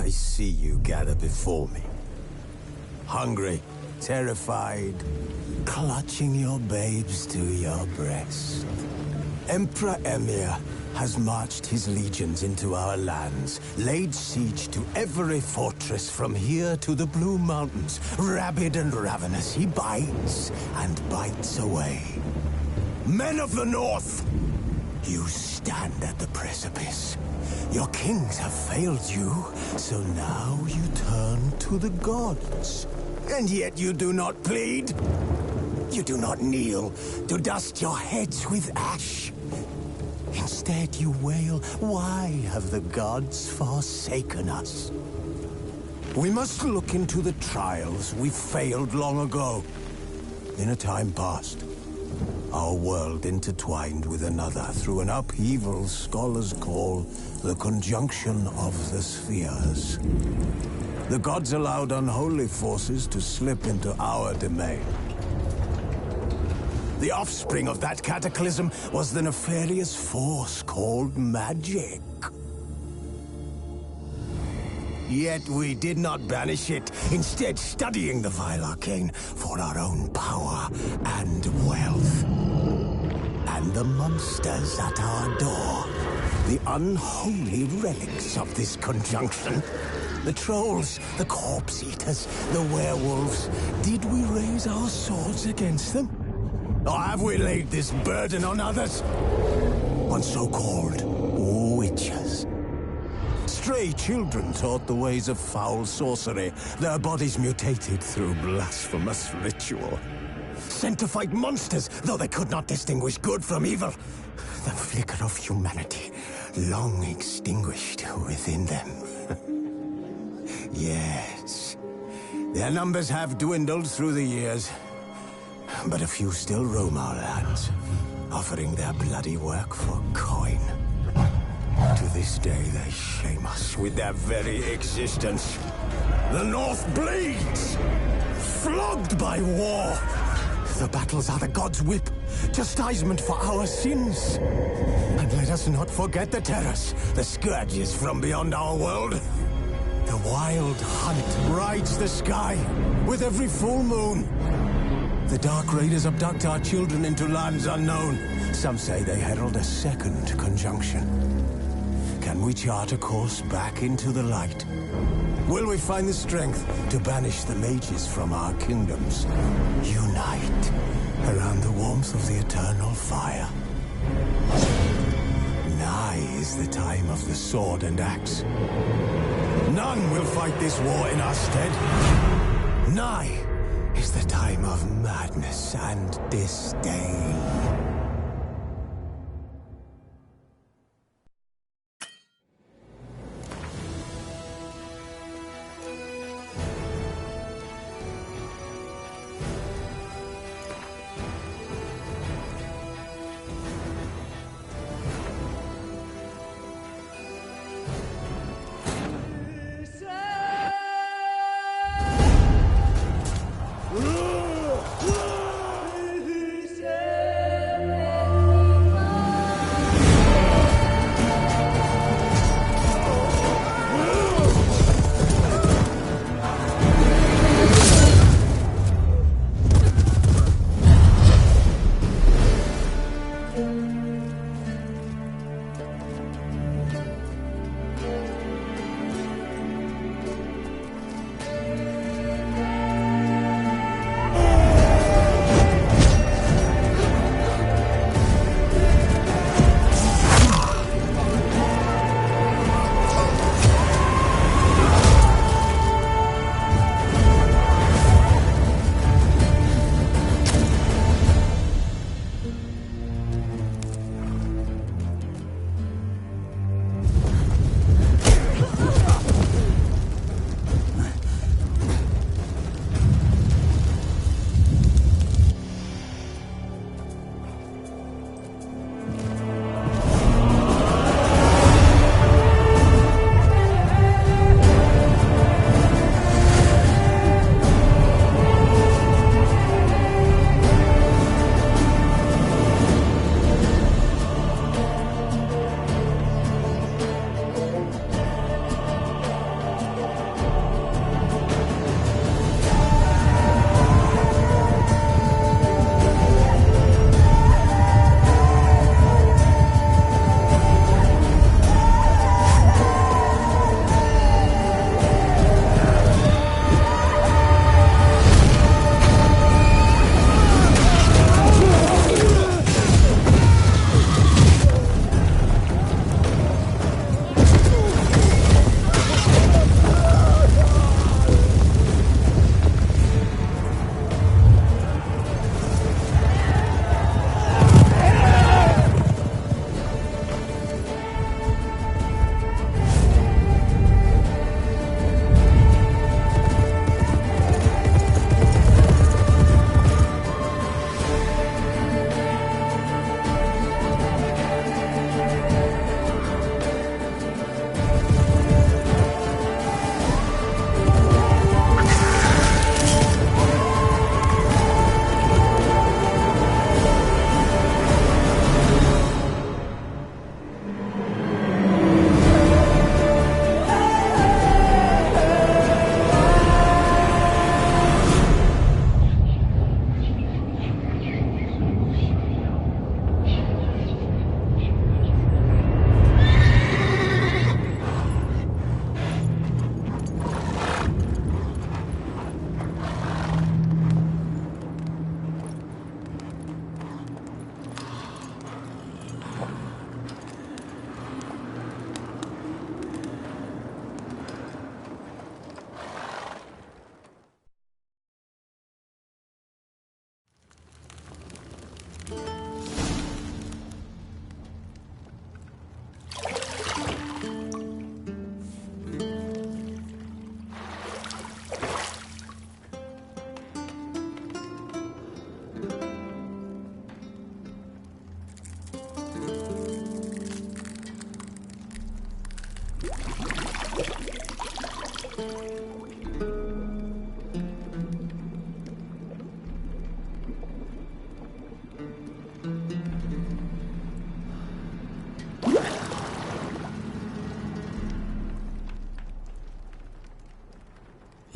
I see you gather before me. Hungry, terrified, clutching your babes to your breast. Emperor Emir has marched his legions into our lands, laid siege to every fortress from here to the Blue Mountains. Rabid and ravenous, he bites and bites away. Men of the North, you stand at the precipice. Your kings have failed you, so now you turn to the gods. And yet you do not plead. You do not kneel to dust your heads with ash. Instead you wail, why have the gods forsaken us? We must look into the trials we failed long ago. In a time past, our world intertwined with another through an upheaval scholars call the conjunction of the spheres. The gods allowed unholy forces to slip into our domain. The offspring of that cataclysm was the nefarious force called magic. Yet we did not banish it, instead studying the vile arcane for our own power and wealth. And the monsters at our door, the unholy relics of this conjunction. The trolls, the corpse-eaters, the werewolves. Did we raise our swords against them? Or have we laid this burden on others? On so-called witches. Stray children taught the ways of foul sorcery, their bodies mutated through blasphemous ritual. Sent to fight monsters, though they could not distinguish good from evil. The flicker of humanity, long extinguished within them. Yes, their numbers have dwindled through the years. But a few still roam our lands, offering their bloody work for coin. To this day, they shame us with their very existence. The North bleeds, flogged by war. The battles are the gods' whip, chastisement for our sins. And let us not forget the terrors, the scourges from beyond our world. The wild hunt rides the sky with every full moon. The Dark Raiders abduct our children into lands unknown. Some say they herald a second conjunction. Can we chart a course back into the light? Will we find the strength to banish the mages from our kingdoms? Unite around the warmth of the eternal fire. Nigh is the time of the sword and axe. None will fight this war in our stead. Nigh is the time of madness and disdain. Say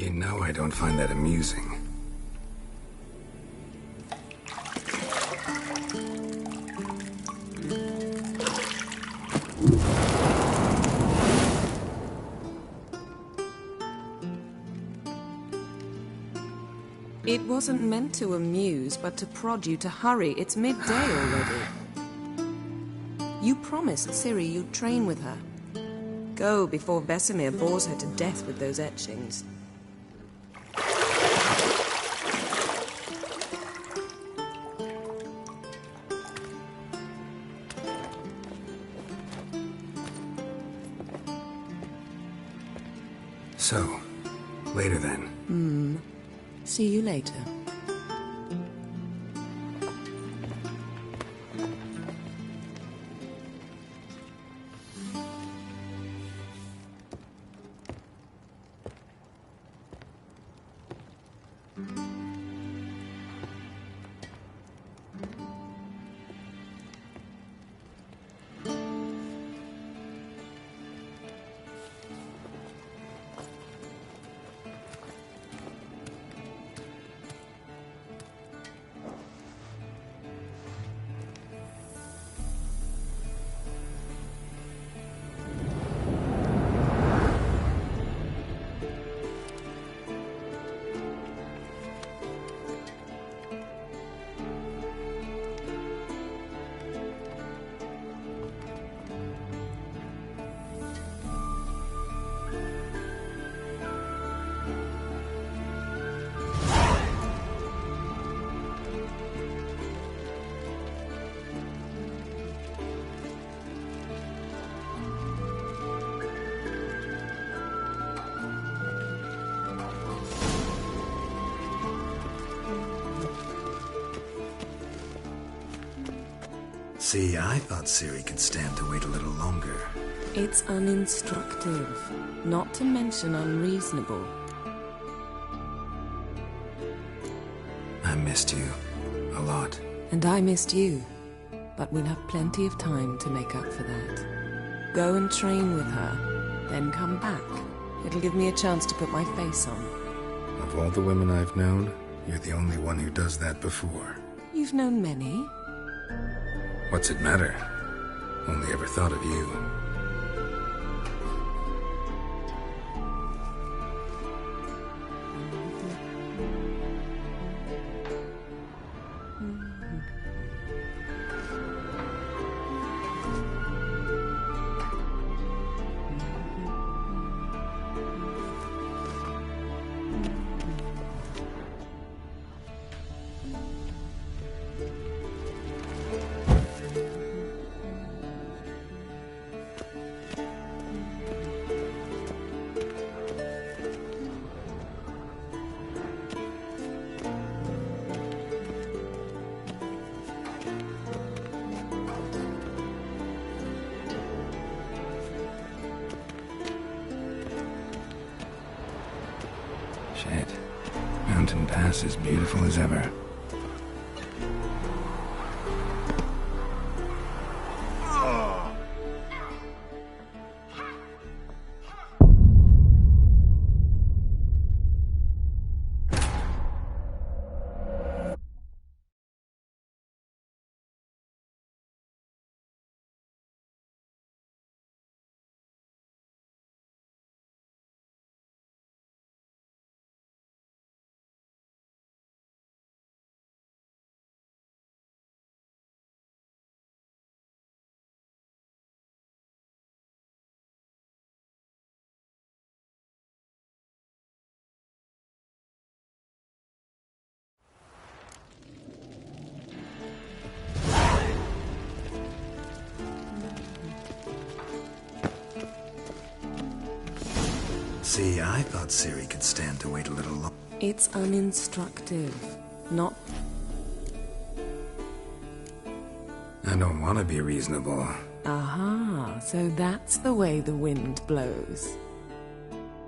You know I don't find that amusing. It wasn't meant to amuse, but to prod you to hurry. It's midday already. You promised Ciri you'd train with her. Go before Vesemir bores her to death with those etchings. So, later then. See you later. See, I thought Ciri could stand to wait a little longer. It's uninstructive, not to mention unreasonable. I missed you. A lot. And I missed you. But we'll have plenty of time to make up for that. Go and train with her, then come back. It'll give me a chance to put my face on. Of all the women I've known, you're the only one who does that before. You've known many. What's it matter? Only ever thought of you. Shit. Mountain Pass is beautiful as ever. See, I thought Ciri could stand to wait a little longer. It's uninstructive, not... I don't want to be reasonable. Aha, so that's the way the wind blows.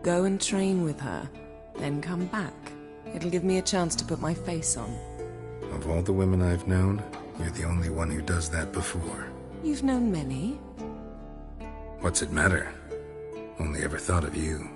Go and train with her, then come back. It'll give me a chance to put my face on. Of all the women I've known, you're the only one who does that before. You've known many. What's it matter? Only ever thought of you.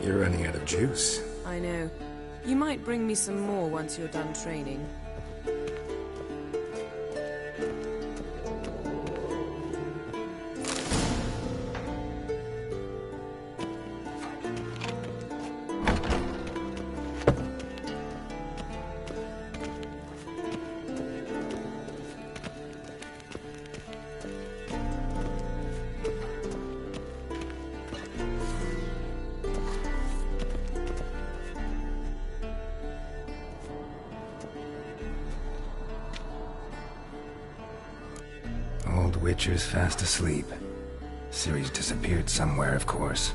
You're running out of juice. I know. You might bring me some more once you're done training. Old Witcher's fast asleep. Ciri's disappeared somewhere, of course.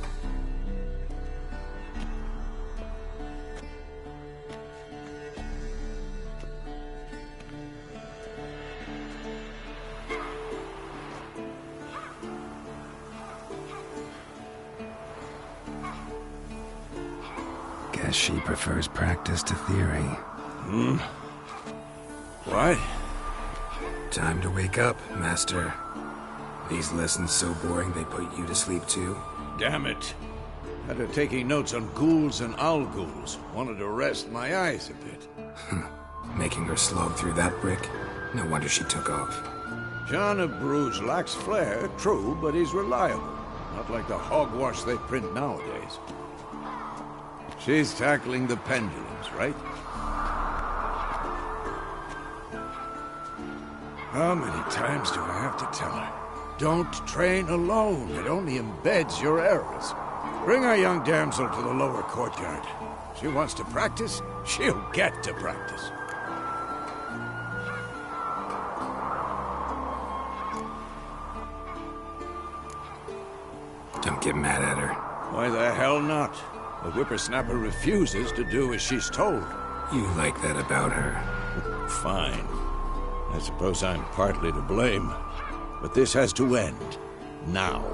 Guess she prefers practice to theory. What? Time to wake up, Master. These lessons so boring they put you to sleep too? Damn it. After taking notes on ghouls and owl-ghouls, wanted to rest my eyes a bit. Making her slog through that brick? No wonder she took off. John of Bruges lacks flair, true, but he's reliable. Not like the hogwash they print nowadays. She's tackling the pendulums, right? How many times do I have to tell her? Don't train alone. It only embeds your errors. Bring our young damsel to the lower courtyard. She wants to practice, she'll get to practice. Don't get mad at her. Why the hell not? The whippersnapper refuses to do as she's told. You like that about her. Fine. I suppose I'm partly to blame. But this has to end. Now.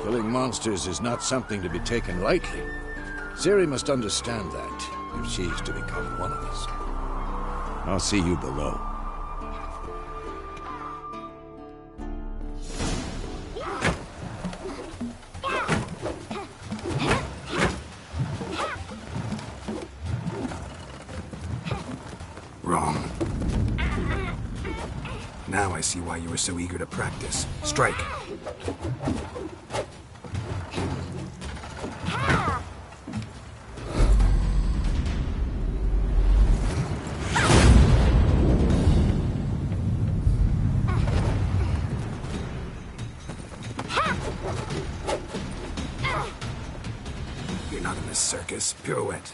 Killing monsters is not something to be taken lightly. Ciri must understand that, if she's to become one of us. I'll see you below. Wrong. Now I see why you were so eager to practice. Strike. You're not in this circus. Pirouette.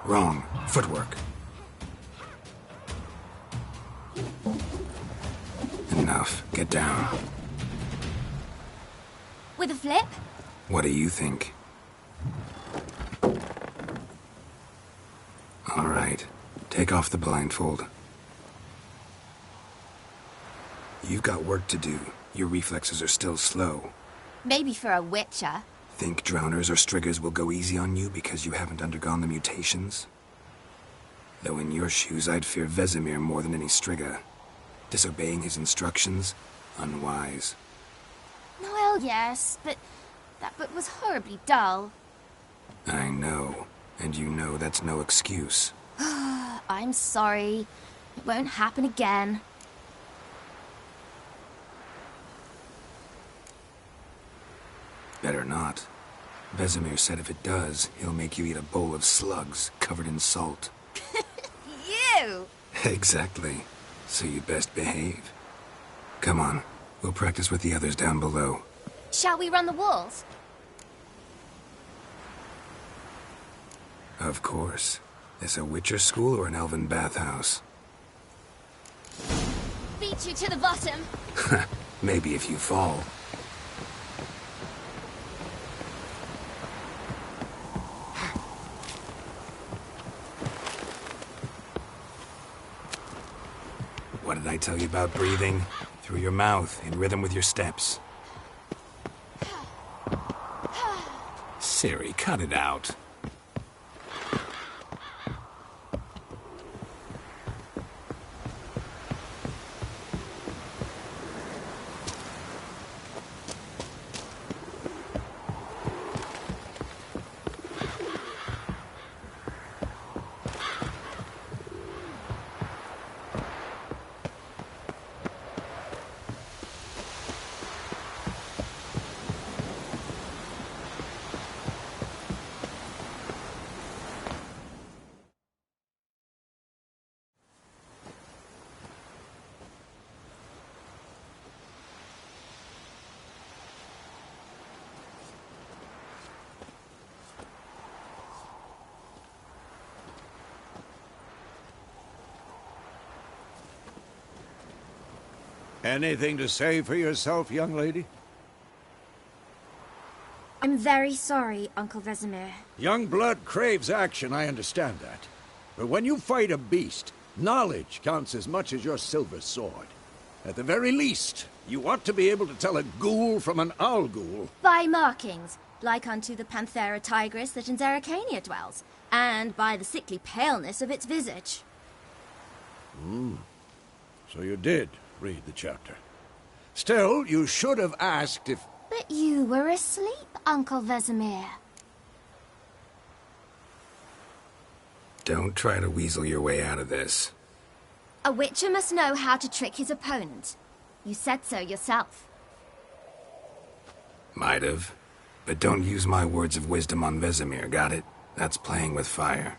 Wrong. Footwork. Enough. Get down. With a flip? What do you think? All right. Take off the blindfold. You've got work to do. Your reflexes are still slow. Maybe for a witcher. Think drowners or striggers will go easy on you because you haven't undergone the mutations? Though in your shoes, I'd fear Vesemir more than any strigger. Disobeying his instructions? Unwise. Well, yes, but that book was horribly dull. I know. And you know that's no excuse. I'm sorry. It won't happen again. Better not. Vesemir said if it does, he'll make you eat a bowl of slugs covered in salt. You! Exactly. So you'd best behave. Come on. We'll practice with the others down below. Shall we run the walls? Of course. This a Witcher school or an elven bathhouse? Beat you to the bottom. Maybe if you fall. What did I tell you about breathing? Through your mouth, in rhythm with your steps. Ciri, cut it out. Anything to say for yourself, young lady? I'm very sorry, Uncle Vesemir. Young blood craves action, I understand that. But when you fight a beast, knowledge counts as much as your silver sword. At the very least, you ought to be able to tell a ghoul from an owl ghoul. By markings, like unto the Panthera tigris that in Zeracania dwells, and by the sickly paleness of its visage. So you did read the chapter. Still, you should have asked if... But you were asleep, Uncle Vesemir. Don't try to weasel your way out of this. A witcher must know how to trick his opponent. You said so yourself. Might have. But don't use my words of wisdom on Vesemir, got it? That's playing with fire.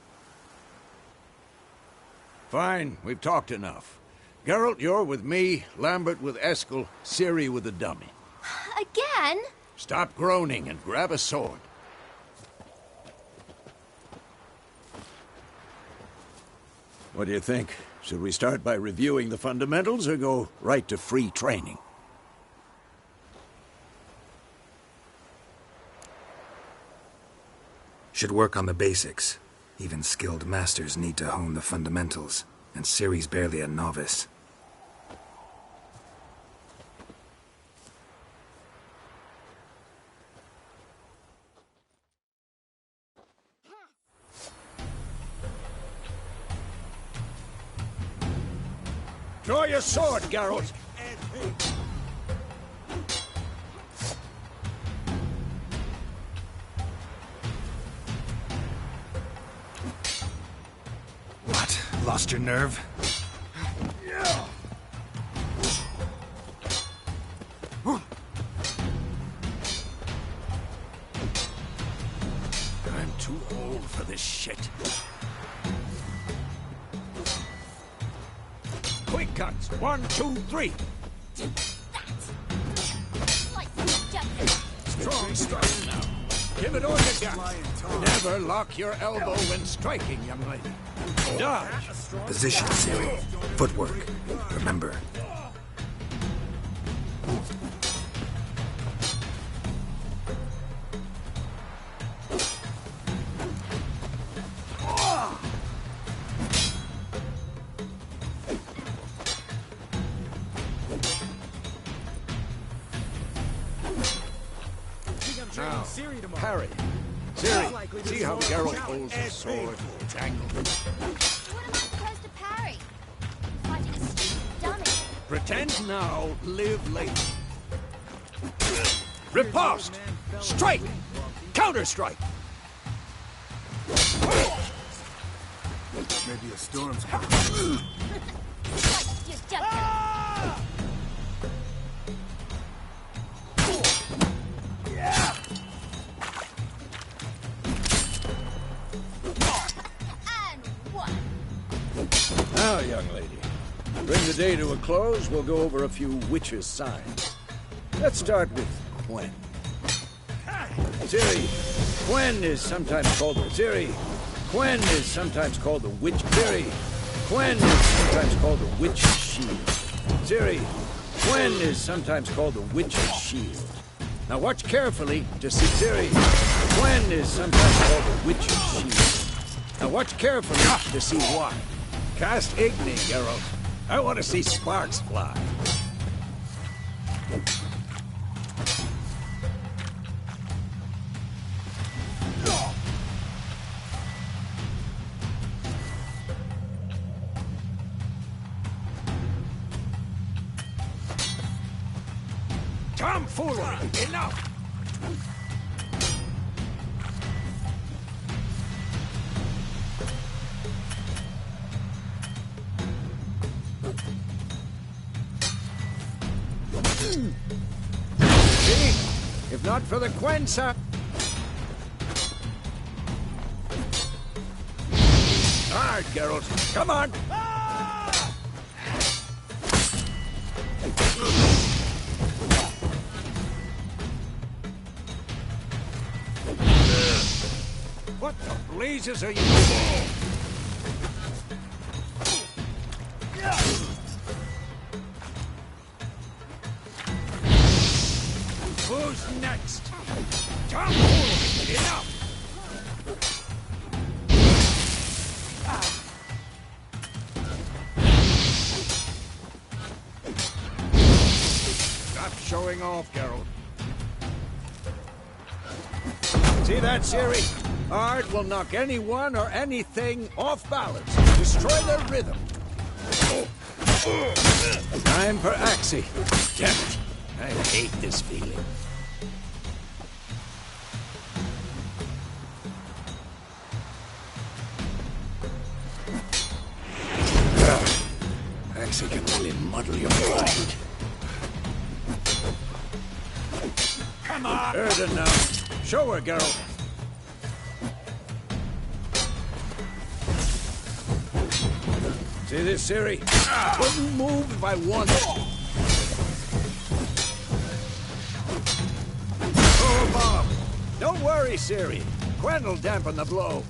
Fine, we've talked enough. Geralt, you're with me, Lambert with Eskel, Ciri with the dummy. Again? Stop groaning and grab a sword. What do you think? Should we start by reviewing the fundamentals or go right to free training? Should work on the basics. Even skilled masters need to hone the fundamentals, and Ciri's barely a novice. Draw your sword, Geralt! What? Lost your nerve? I'm too old for this shit. Quick cuts. 1, 2, 3. Strong strike now. Give it all you got. Never lock your elbow when striking, young lady. Dodge. Position, Ciri. Footwork. Remember. Now, parry. Ciri, see how Geralt holds his sword? It's angled. What am I supposed to parry? Fighting a stupid dummy. Pretend now, live later. Riposte! Strike! Counter-strike! Maybe a storm's coming. Just jump down. And one. Now, young lady, to bring the day to a close, we'll go over a few witches' signs. Let's start with Quen. Ciri, Quen is sometimes called the Ciri. Quen is sometimes called the witch. Ciri, Quen is sometimes called the witch's shield. Ciri, Quen is sometimes called the witch's shield. Now watch carefully to see Ciri. Quen is sometimes called the witch's shield. Now watch carefully to see why. Cast Igni, Geralt. I want to see sparks fly. Tomfoolery! Enough! See? If not for the Quen son. Hard, Geralt. Come on! What the blazes are you doing? next. Enough! Stop showing off, Geralt. See that, Ciri? Art will knock anyone or anything off balance. Destroy their rhythm. Time for Axie. Damn it. I hate this feeling. Axie can really muddle your mind. Come on! Heard enough. Show her, Geralt. See this, Ciri? Couldn't move if I wanted. Oh, Bob! Don't worry, Ciri. Gwen'll dampen the blow.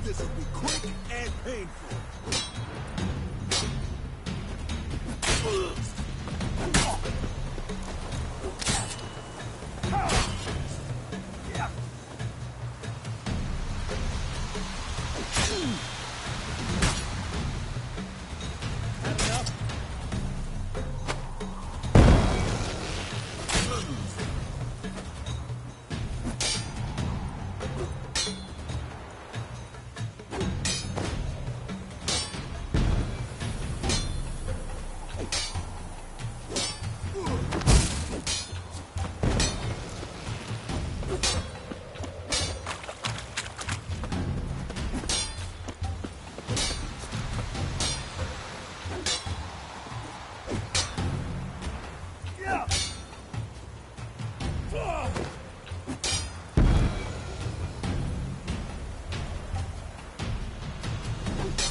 This will be quick and painful.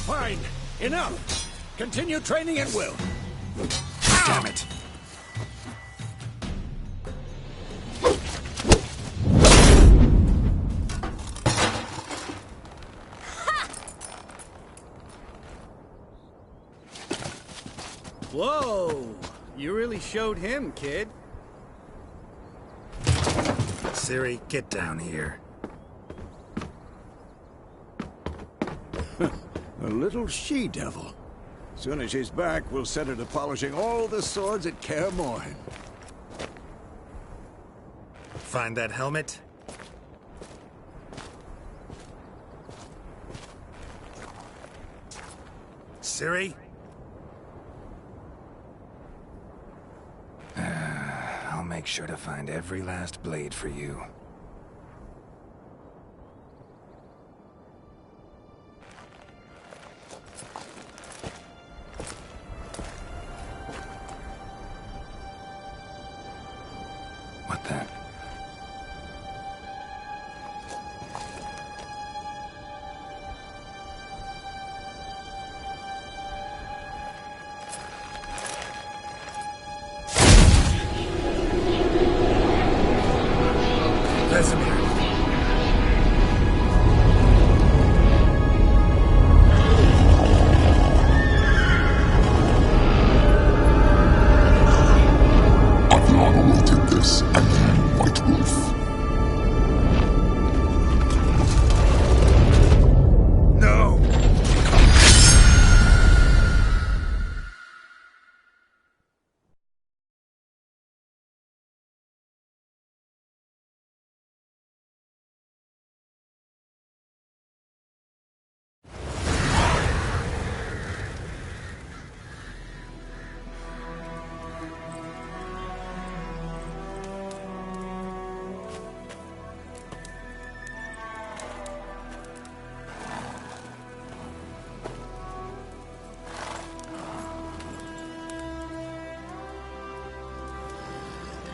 Fine. Enough. Continue training at will. Damn it. Whoa! You really showed him, kid. Ciri, get down here. A little she-devil. Soon as she's back, we'll set her to polishing all the swords at Kaer Morhen. Find that helmet? Ciri? I'll make sure to find every last blade for you. What the? Vesemir. Aviana will take this and then what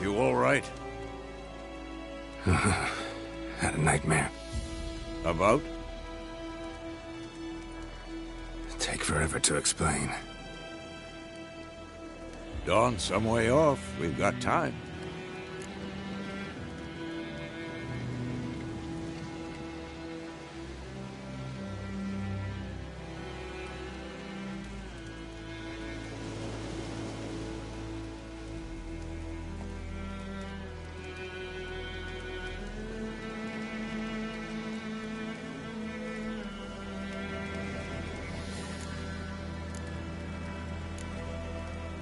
You all right? Had a nightmare. About? Take forever to explain. Dawn's some way off. We've got time.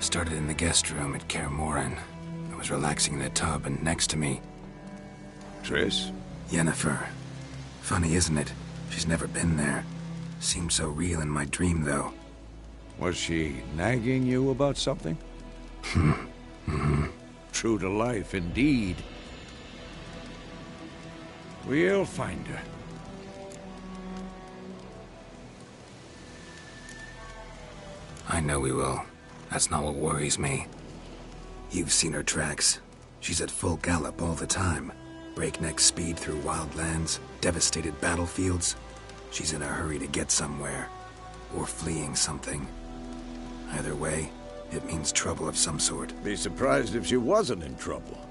Started in the guest room at Kaer-Morhen. I was relaxing in a tub, and next to me, Triss? Yennefer. Funny, isn't it? She's never been there. Seemed so real in my dream, though. Was she nagging you about something? True to life, indeed. We'll find her. I know we will. That's not what worries me. You've seen her tracks. She's at full gallop all the time. Breakneck speed through wildlands, devastated battlefields. She's in a hurry to get somewhere. Or fleeing something. Either way, it means trouble of some sort. Be surprised if she wasn't in trouble.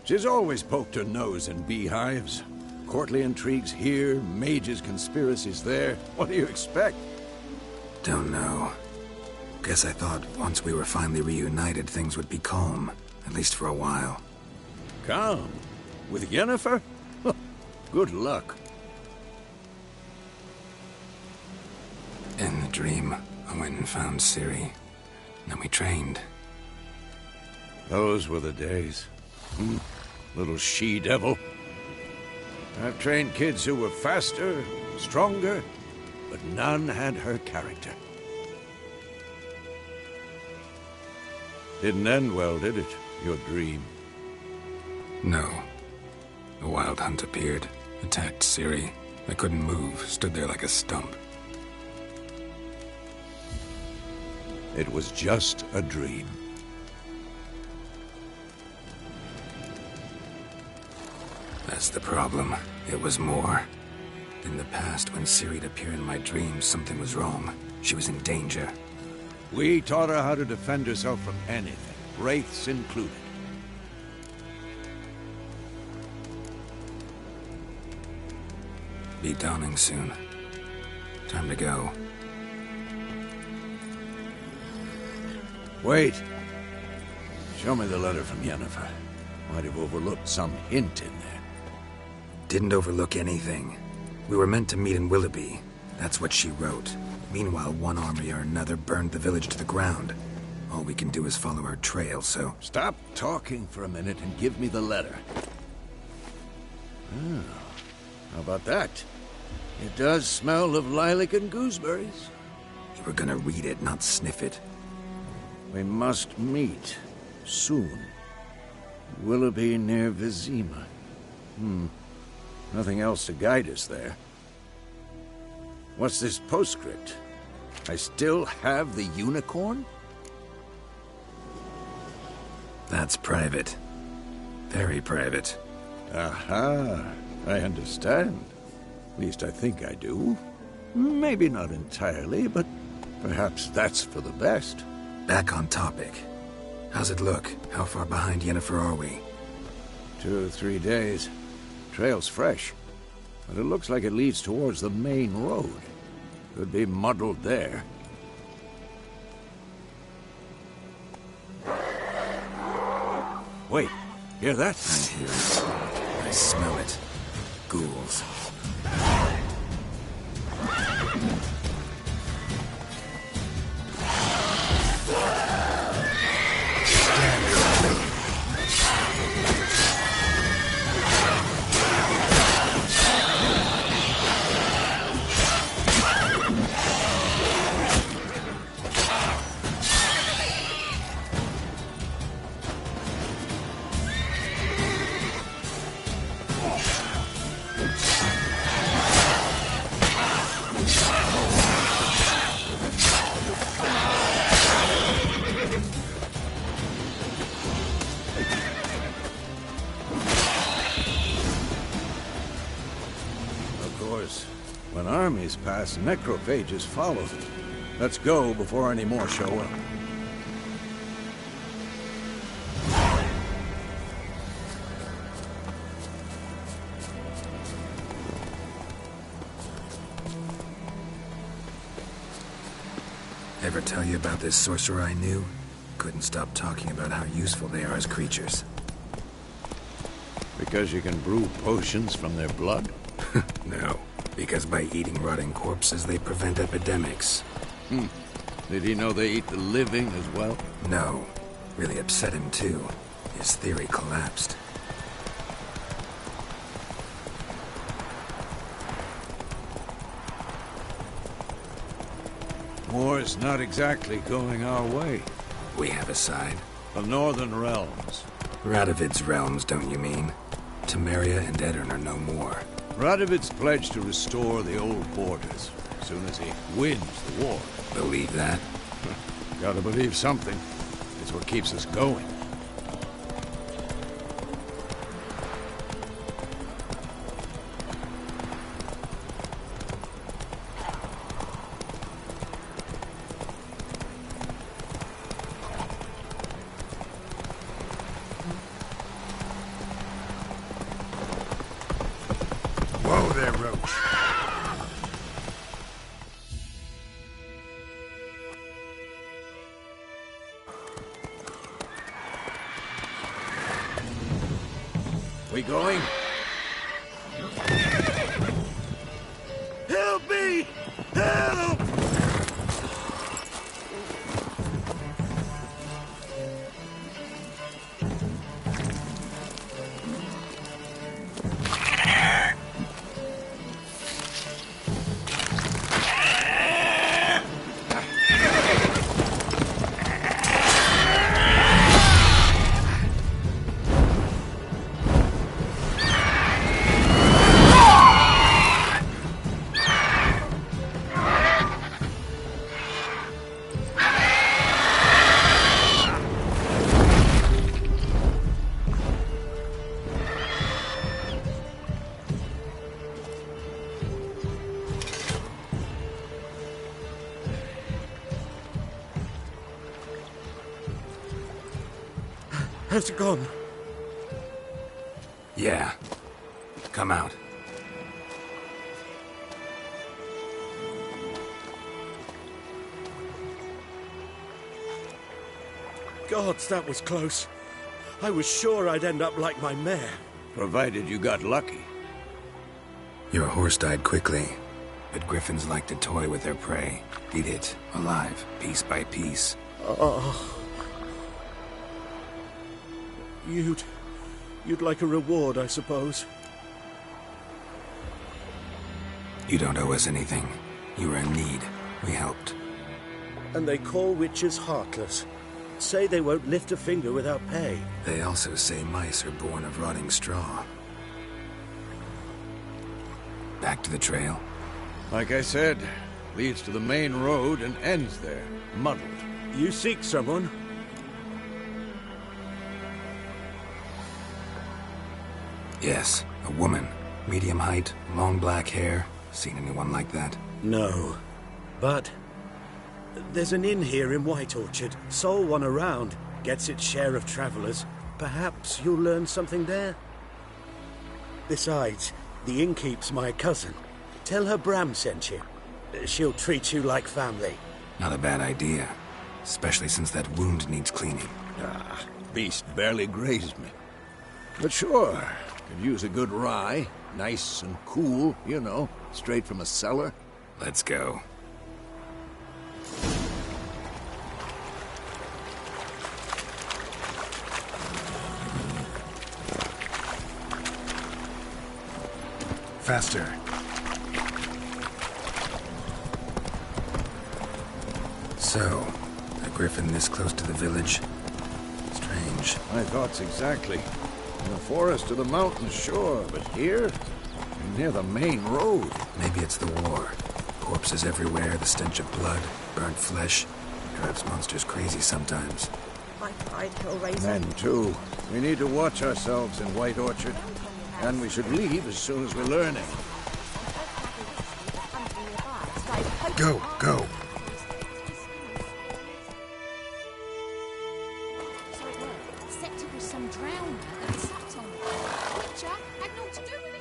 She's always poked her nose in beehives. Courtly intrigues here, mages' conspiracies there. What do you expect? Don't know. Guess I thought once we were finally reunited, things would be calm. At least for a while. Calm? With Yennefer? Good luck. In the dream, I went and found Ciri. Then we trained. Those were the days. Little she-devil. I've trained kids who were faster, stronger, but none had her character. Didn't end well, did it? Your dream? No. A wild hunt appeared, attacked Ciri. I couldn't move, stood there like a stump. It was just a dream. That's the problem. It was more. In the past, when Ciri'd appear in my dreams, something was wrong. She was in danger. We taught her how to defend herself from anything, wraiths included. Be dawning soon. Time to go. Wait. Show me the letter from Yennefer. Might have overlooked some hint in there. Didn't overlook anything. We were meant to meet in Willoughby. That's what she wrote. Meanwhile, one army or another burned the village to the ground. All we can do is follow her trail, so... Stop talking for a minute and give me the letter. How about that? It does smell of lilac and gooseberries. You were gonna read it, not sniff it. We must meet. Soon. Willoughby near Vizima. Nothing else to guide us there. What's this postscript? I still have the unicorn? That's private. Very private. Aha, I understand. At least I think I do. Maybe not entirely, but perhaps that's for the best. Back on topic. How's it look? How far behind Yennefer are we? 2 or 3 days. Trail's fresh, but it looks like it leads towards the main road. Could be muddled there. Wait, hear that? I hear it. I smell it. Ghouls. When armies pass, necrophages follow. Let's go before any more show up. Ever tell you about this sorcerer I knew? Couldn't stop talking about how useful they are as creatures. Because you can brew potions from their blood? No, because by eating rotting corpses, they prevent epidemics. Did he know they eat the living as well? No. Really upset him, too. His theory collapsed. War's not exactly going our way. We have a side. The Northern Realms. Radovid's realms, don't you mean? Temeria and Edirn are no more. Radovid's pledged to restore the old borders as soon as he wins the war. Believe that? Gotta believe something. It's what keeps us going. Whoa there, Roach. We going? Help me! Help! Has it gone? Yeah. Come out. Gods, that was close. I was sure I'd end up like my mare. Provided you got lucky. Your horse died quickly, but griffins like to toy with their prey. Eat it, alive, piece by piece. Oh. You'd like a reward, I suppose. You don't owe us anything. You were in need. We helped. And they call witches heartless. Say they won't lift a finger without pay. They also say mice are born of rotting straw. Back to the trail? Like I said, leads to the main road and ends there, muddled. You seek someone? Yes, a woman. Medium height, long black hair. Seen anyone like that? No. But there's an inn here in White Orchard. Sole one around. Gets its share of travelers. Perhaps you'll learn something there? Besides, the innkeep's my cousin. Tell her Bram sent you. She'll treat you like family. Not a bad idea. Especially since that wound needs cleaning. Beast barely grazed me. But sure, could use a good rye. Nice and cool, you know, straight from a cellar. Let's go. Faster. So, a griffin this close to the village? Strange. My thoughts exactly. In the forest or the mountains, sure, but here? Near the main road. Maybe it's the war. Corpses everywhere, the stench of blood, burnt flesh. Drives monsters crazy sometimes. My pride, Hellraiser. Men, too. We need to watch ourselves in White Orchard. And we should leave as soon as we learn it. Go, go. So it was. Septic was some drowner that sucked on it. Witcher had naught to do with it.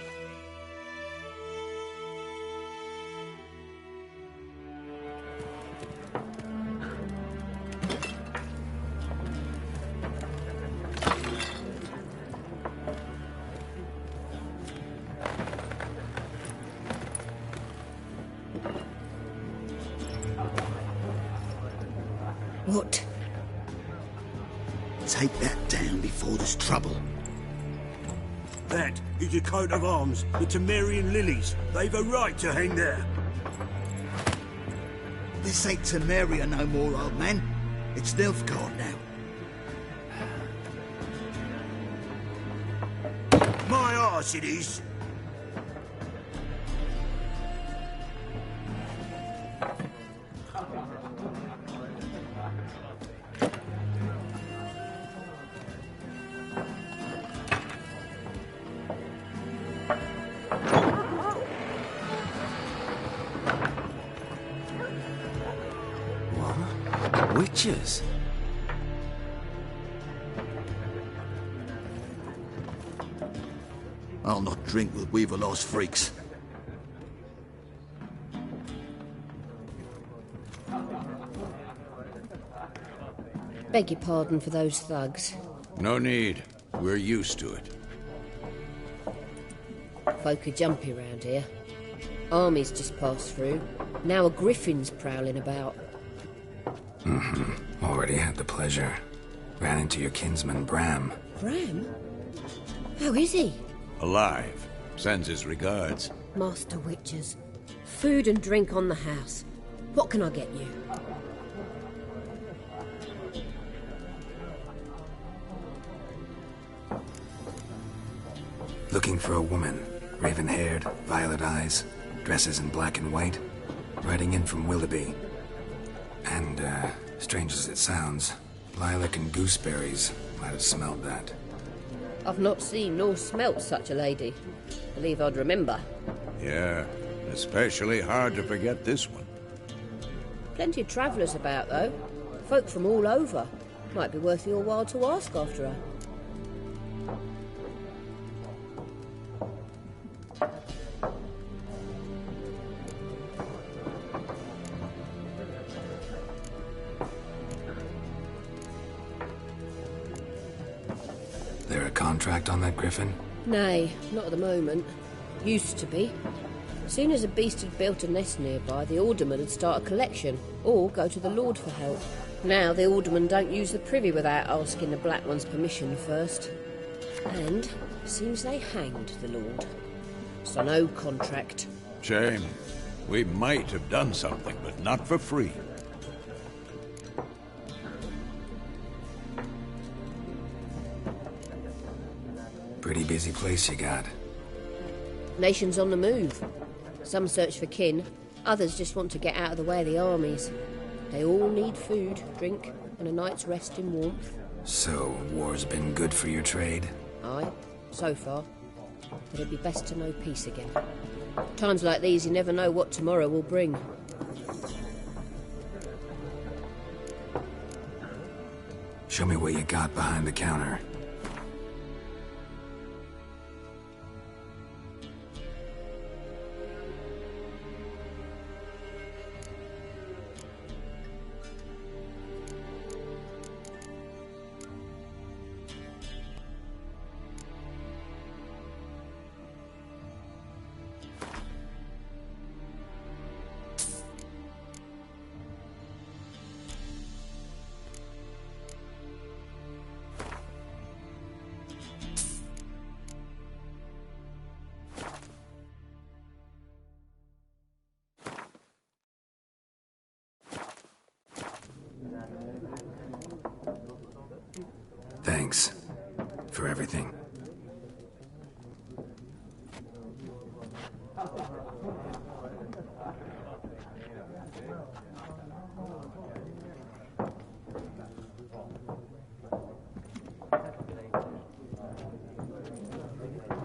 What? Take that down before there's trouble. That is a coat of arms, the Temerian lilies. They've a right to hang there. This ain't Temeria no more, old man. It's Nilfgaard now. My arse it is. Witches? I'll not drink with Weaverlaw's freaks. Beg your pardon for those thugs. No need. We're used to it. Folk are jumpy round here. Armies just passed through. Now a griffin's prowling about. Already had the pleasure. Ran into your kinsman, Bram. Bram? How is he? Alive. Sends his regards. Master Witchers. Food and drink on the house. What can I get you? Looking for a woman. Raven-haired, violet eyes, dresses in black and white. Riding in from Willoughby. And, strange as it sounds, lilac and gooseberries might have smelled that. I've not seen nor smelt such a lady. Believe I'd remember. Yeah, especially hard to forget this one. Plenty of travellers about, though. Folk from all over. Might be worth your while to ask after her. There a contract on that griffin? Nay, not at the moment. Used to be. Soon as a beast had built a nest nearby, the alderman would start a collection, or go to the Lord for help. Now the alderman don't use the privy without asking the Black One's permission first. And seems they hanged the Lord. So no contract. Shame. We might have done something, but not for free. Pretty busy place you got. Nations on the move. Some search for kin, others just want to get out of the way of the armies. They all need food, drink, and a night's rest in warmth. So, war's been good for your trade? Aye, so far. But it'd be best to know peace again. Times like these, you never know what tomorrow will bring. Show me what you got behind the counter. Thanks for everything.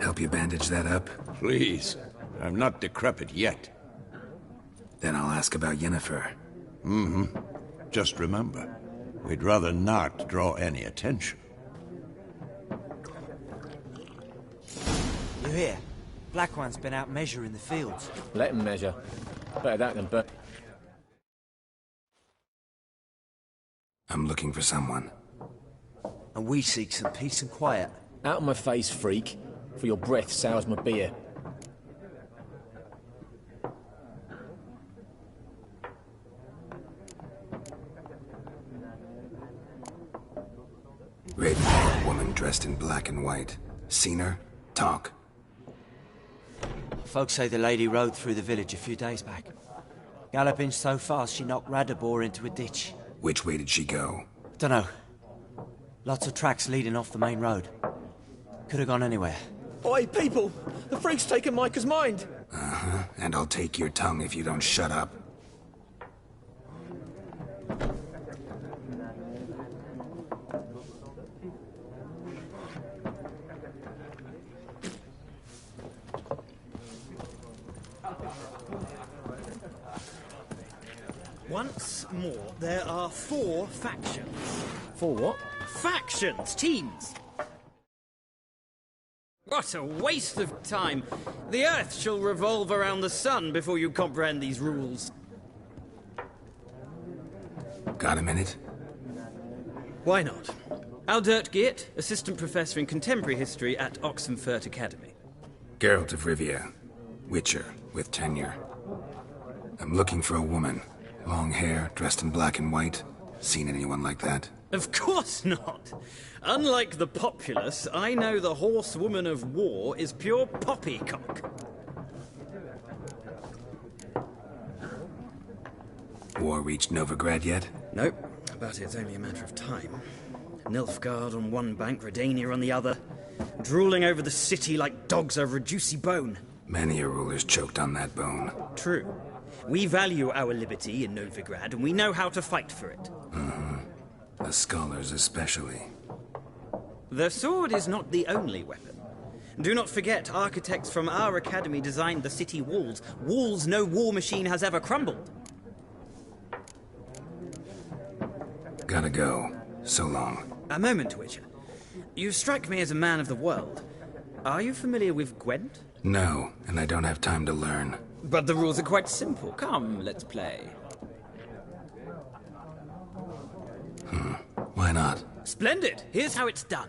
Help you bandage that up? Please. I'm not decrepit yet. Then I'll ask about Yennefer. Just remember, we'd rather not draw any attention. You hear? Black One's been out measuring the fields. Let him measure. Better that than burn. I'm looking for someone. And we seek some peace and quiet. Out of my face, freak. For your breath sours my beer. Raven-haired woman dressed in black and white. Seen her? Talk. Folks say the lady rode through the village a few days back. Galloping so fast she knocked Radabor into a ditch. Which way did she go? Dunno. Lots of tracks leading off the main road. Could have gone anywhere. Oi, people! The freak's taken Micah's mind! Uh-huh. And I'll take your tongue if you don't shut up. Once more, there are 4 factions. 4 what? Factions! Teams! What a waste of time! The Earth shall revolve around the sun before you comprehend these rules. Got a minute? Why not? Aldert Geert, Assistant Professor in Contemporary History at Oxenfurt Academy. Geralt of Rivia. Witcher, with tenure. I'm looking for a woman. Long hair, dressed in black and white. Seen anyone like that? Of course not! Unlike the populace, I know the horsewoman of war is pure poppycock. War reached Novigrad yet? Nope, but it's only a matter of time. Nilfgaard on one bank, Redania on the other, drooling over the city like dogs over a juicy bone. Many a ruler's choked on that bone. True. We value our liberty in Novigrad, and we know how to fight for it. The scholars especially. The sword is not the only weapon. Do not forget, architects from our academy designed the city walls. Walls no war machine has ever crumbled. Gotta go. So long. A moment, Witcher. You strike me as a man of the world. Are you familiar with Gwent? No, and I don't have time to learn. But the rules are quite simple. Come, let's play. Why not? Splendid! Here's how it's done.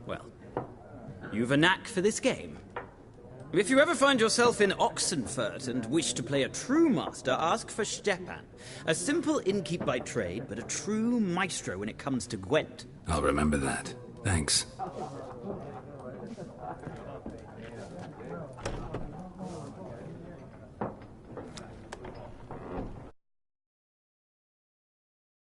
Well, you've a knack for this game. If you ever find yourself in Oxenfurt and wish to play a true master, ask for Stepan. A simple innkeep by trade, but a true maestro when it comes to Gwent. I'll remember that. Thanks.